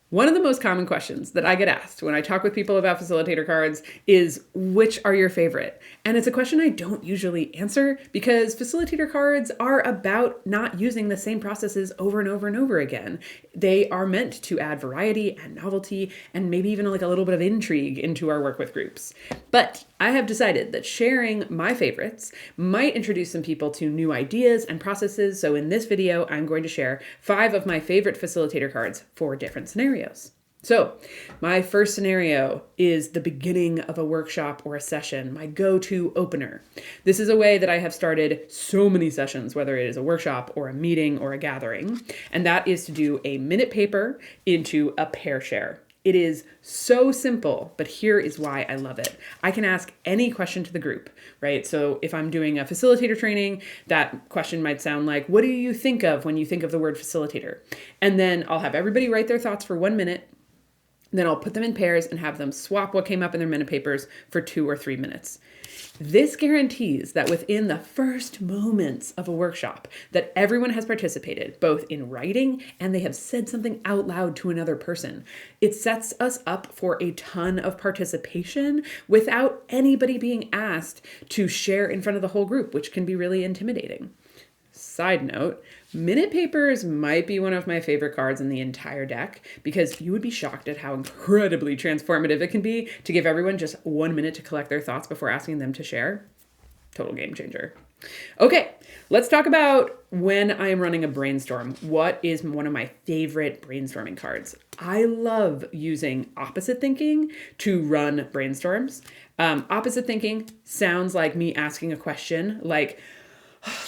One of the most common questions that I get asked when I talk with people about facilitator cards is, which are your favorite? And it's a question I don't usually answer because facilitator cards are about not using the same processes over and over and over again. They are meant to add variety and novelty and maybe even like a little bit of intrigue into our work with groups. But I have decided that sharing my favorites might introduce some people to new ideas and processes. So in this video, I'm going to share 5 of my favorite facilitator cards for different scenarios. So my first scenario is the beginning of a workshop or a session, my go-to opener. This is a way that I have started so many sessions, whether it is a workshop or a meeting or a gathering, and that is to do a minute paper into a pair share. It is so simple, but here is why I love it. I can ask any question to the group, right? So if I'm doing a facilitator training, that question might sound like, what do you think of when you think of the word facilitator? And then I'll have everybody write their thoughts for 1 minute. Then I'll put them in pairs and have them swap what came up in their minute papers for 2 or 3 minutes. This guarantees that within the first moments of a workshop that everyone has participated, both in writing and they have said something out loud to another person. It sets us up for a ton of participation without anybody being asked to share in front of the whole group, which can be really intimidating. Side note, minute papers might be one of my favorite cards in the entire deck because you would be shocked at how incredibly transformative it can be to give everyone just 1 minute to collect their thoughts before asking them to share. Total game changer. Okay, let's talk about when I am running a brainstorm. What is one of my favorite brainstorming cards? I love using opposite thinking to run brainstorms. Opposite thinking sounds like me asking a question like,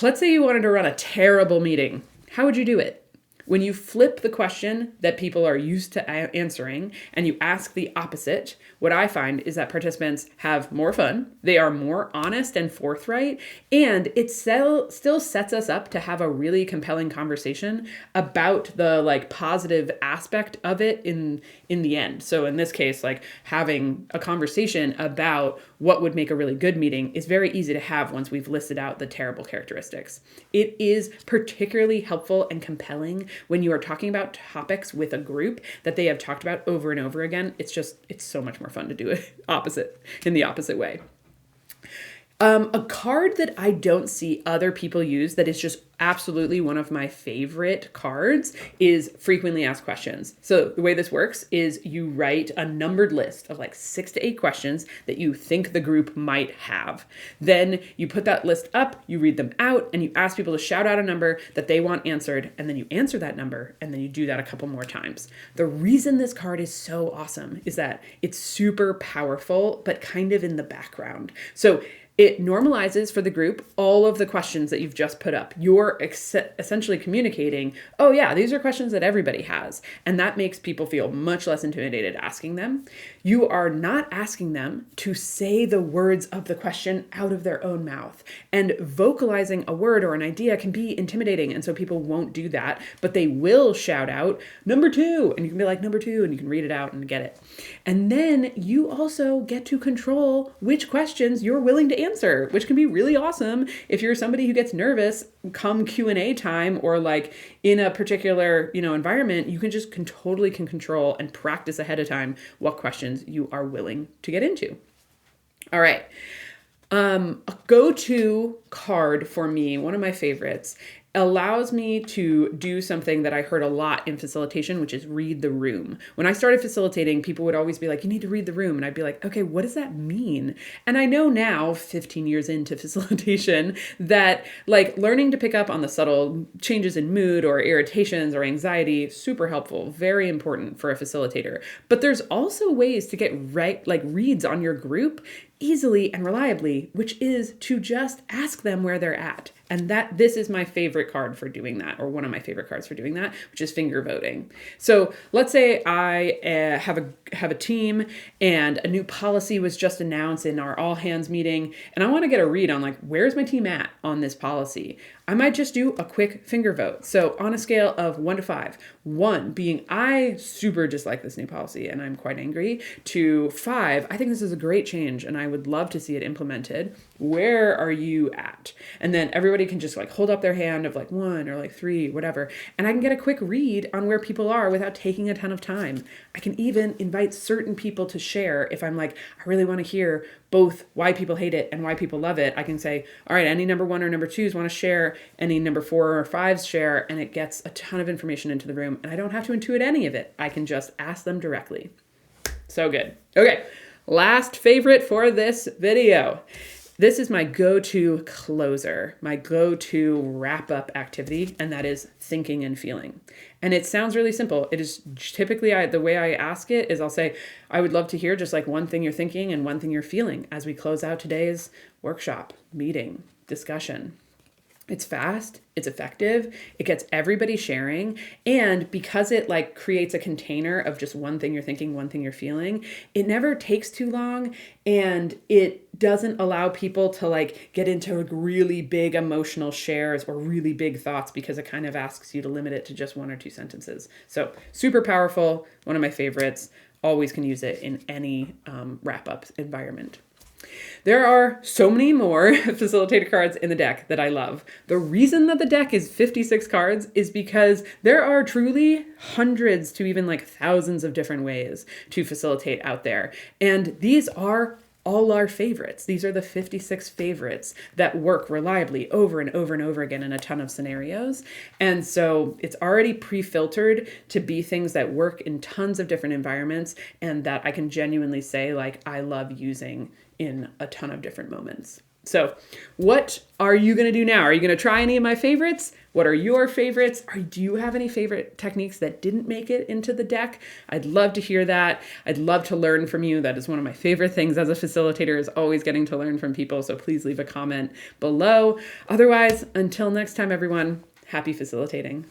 let's say you wanted to run a terrible meeting. How would you do it? When you flip the question that people are used to answering and you ask the opposite, what I find is that participants have more fun, they are more honest and forthright, and it still sets us up to have a really compelling conversation about the positive aspect of it in the end. So in this case, having a conversation about what would make a really good meeting is very easy to have once we've listed out the terrible characteristics. It is particularly helpful and compelling when you are talking about topics with a group that they have talked about over and over again. It's so much more fun to do it in the opposite way. A card that I don't see other people use that is just absolutely one of my favorite cards is frequently asked questions. So the way this works is you write a numbered list of 6 to 8 questions that you think the group might have. Then you put that list up, you read them out, and you ask people to shout out a number that they want answered, and then you answer that number, and then you do that a couple more times. The reason this card is so awesome is that it's super powerful, but kind of in the background. So it normalizes for the group all of the questions that you've just put up. You're essentially communicating, oh yeah, these are questions that everybody has. And that makes people feel much less intimidated asking them. You are not asking them to say the words of the question out of their own mouth. And vocalizing a word or an idea can be intimidating. And so people won't do that, but they will shout out, number 2. And you can be like, number 2, and you can read it out and get it. And then you also get to control which questions you're willing to answer, which can be really awesome if you're somebody who gets nervous come Q&A time or in a particular, environment. You can just totally control and practice ahead of time what questions you are willing to get into. All right. A go-to card for me, one of my favorites, allows me to do something that I heard a lot in facilitation, which is read the room. When I started facilitating, people would always be like, you need to read the room. And I'd be like, okay, what does that mean? And I know now, 15 years into facilitation, that learning to pick up on the subtle changes in mood or irritations or anxiety, super helpful, very important for a facilitator. But there's also ways to get reads on your group easily and reliably, which is to just ask them where they're at. And this is my favorite card for doing that, or one of my favorite cards for doing that, which is finger voting. So let's say I have have a team and a new policy was just announced in our all hands meeting, and I want to get a read on like, where's my team at on this policy? I might just do a quick finger vote. So on a scale of 1 to 5, 1 being I super dislike this new policy and I'm quite angry, to 5, I think this is a great change and I would love to see it implemented. Where are you at? And then everybody can just like hold up their hand of like 1 or like 3, whatever. And I can get a quick read on where people are without taking a ton of time. I can even invite certain people to share. If I'm like, I really want to hear both why people hate it and why people love it, I can say, all right, any number 1 or number 2s want to share, any number 4 or 5s share, and it gets a ton of information into the room. And I don't have to intuit any of it. I can just ask them directly. So good. Okay, last favorite for this video. This is my go-to closer, my go-to wrap-up activity, and that is thinking and feeling. And it sounds really simple. It is typically, the way I ask it is I'll say, I would love to hear just like one thing you're thinking and one thing you're feeling as we close out today's workshop, meeting, discussion. It's fast, it's effective, it gets everybody sharing, and because it like creates a container of just one thing you're thinking, one thing you're feeling, it never takes too long, and it doesn't allow people to like get into like really big emotional shares or really big thoughts, because it kind of asks you to limit it to just 1 or 2 sentences. So super powerful, one of my favorites, always can use it in any wrap-up environment. There are so many more facilitator cards in the deck that I love. The reason that the deck is 56 cards is because there are truly hundreds to even like thousands of different ways to facilitate out there. And these are all our favorites. These are the 56 favorites that work reliably over and over and over again in a ton of scenarios. And so it's already pre-filtered to be things that work in tons of different environments and that I can genuinely say like I love using in a ton of different moments. So what are you going to do now? Are you going to try any of my favorites? What are your favorites? Do you have any favorite techniques that didn't make it into the deck? I'd love to hear that. I'd love to learn from you. That is one of my favorite things as a facilitator, is always getting to learn from people. So please leave a comment below. Otherwise, until next time, everyone, happy facilitating.